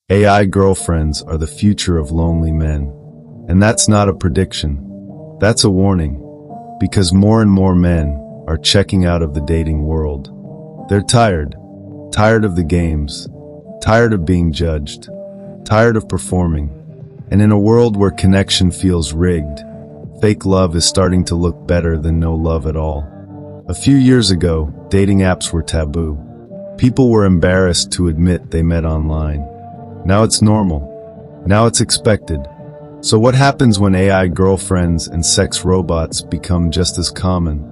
AI girlfriends are the future of lonely men. And that's not a prediction. That's a warning. Because more and more men are checking out of the dating world. They're tired. Tired of the games. Tired of being judged. Tired of performing. And in a world where connection feels rigged, fake love is starting to look better than no love at all. A few years ago, dating apps were taboo. People were embarrassed to admit they met online. Now it's normal. Now it's expected. So what happens when AI girlfriends and sex robots become just as common?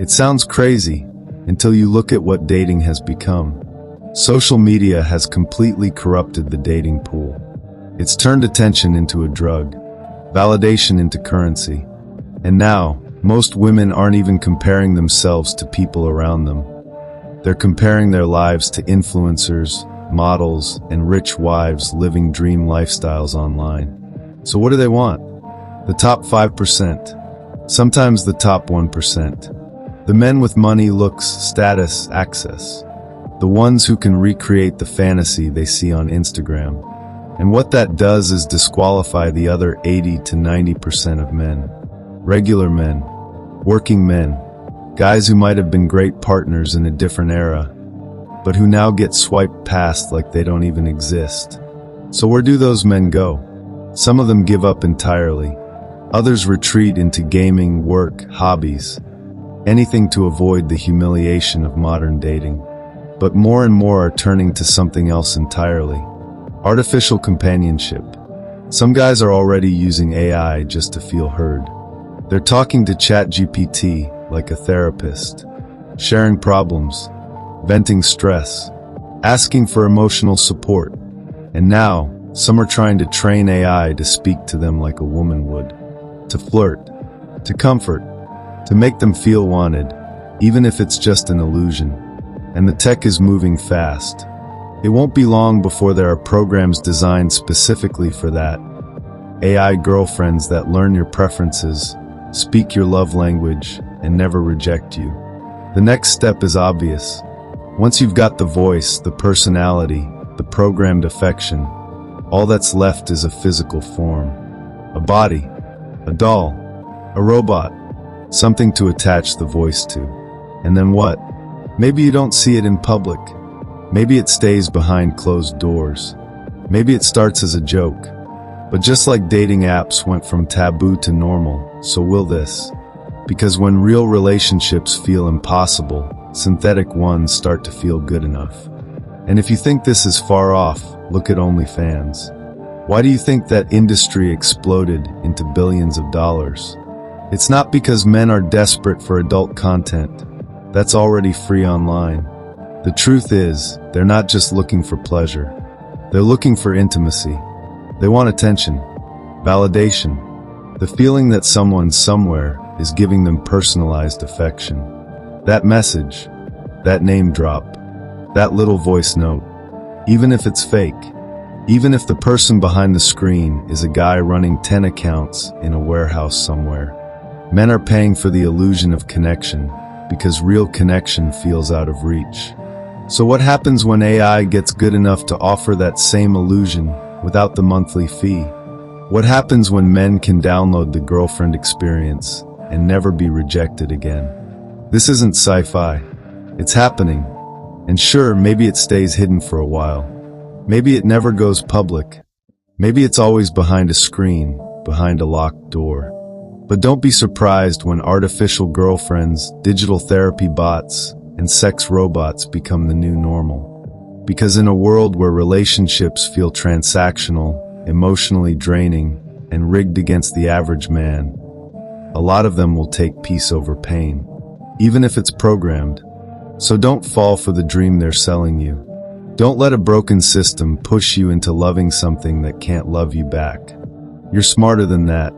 It sounds crazy until you look at what dating has become. Social media has completely corrupted the dating pool. It's turned attention into a drug, validation into currency. And now, most women aren't even comparing themselves to people around them. They're comparing their lives to influencers, models, and rich wives living dream lifestyles online. So what do they want? The top 5%. Sometimes the top 1%. The men with money, looks, status, access. The ones who can recreate the fantasy they see on Instagram. And what that does is disqualify the other 80 to 90% of men. Regular men. Working men. Guys who might have been great partners in a different era, but who now get swiped past like they don't even exist. So where do those men go? Some of them give up entirely. Others retreat into gaming, work, hobbies. Anything to avoid the humiliation of modern dating. But more and more are turning to something else entirely. Artificial companionship. Some guys are already using AI just to feel heard. They're talking to ChatGPT like a therapist, sharing problems, venting stress, asking for emotional support. And now, some are trying to train AI to speak to them like a woman would, to flirt, to comfort, to make them feel wanted, even if it's just an illusion. And the tech is moving fast. It won't be long before there are programs designed specifically for that. AI girlfriends that learn your preferences, speak your love language, and never reject you. The next step is obvious. Once you've got the voice, the personality, the programmed affection, all that's left is a physical form. A body, a doll, a robot, something to attach the voice to. And then what? Maybe you don't see it in public. Maybe it stays behind closed doors. Maybe it starts as a joke. But just like dating apps went from taboo to normal, so will this. Because when real relationships feel impossible, synthetic ones start to feel good enough. And if you think this is far off, look at OnlyFans. Why do you think that industry exploded into billions of dollars? It's not because men are desperate for adult content. That's already free online. The truth is, they're not just looking for pleasure. They're looking for intimacy. They want attention, validation, the feeling that someone somewhere is giving them personalized affection. That message, that name drop, that little voice note, even if it's fake, even if the person behind the screen is a guy running 10 accounts in a warehouse somewhere. Men are paying for the illusion of connection because real connection feels out of reach. So what happens when AI gets good enough to offer that same illusion without the monthly fee? What happens when men can download the girlfriend experience and never be rejected again? This isn't sci-fi. It's happening. And sure, maybe it stays hidden for a while. Maybe it never goes public. Maybe it's always behind a screen, behind a locked door. But don't be surprised when artificial girlfriends, digital therapy bots, and sex robots become the new normal. Because in a world where relationships feel transactional, emotionally draining, and rigged against the average man, a lot of them will take peace over pain, even if it's programmed. So don't fall for the dream they're selling you. Don't let a broken system push you into loving something that can't love you back. You're smarter than that.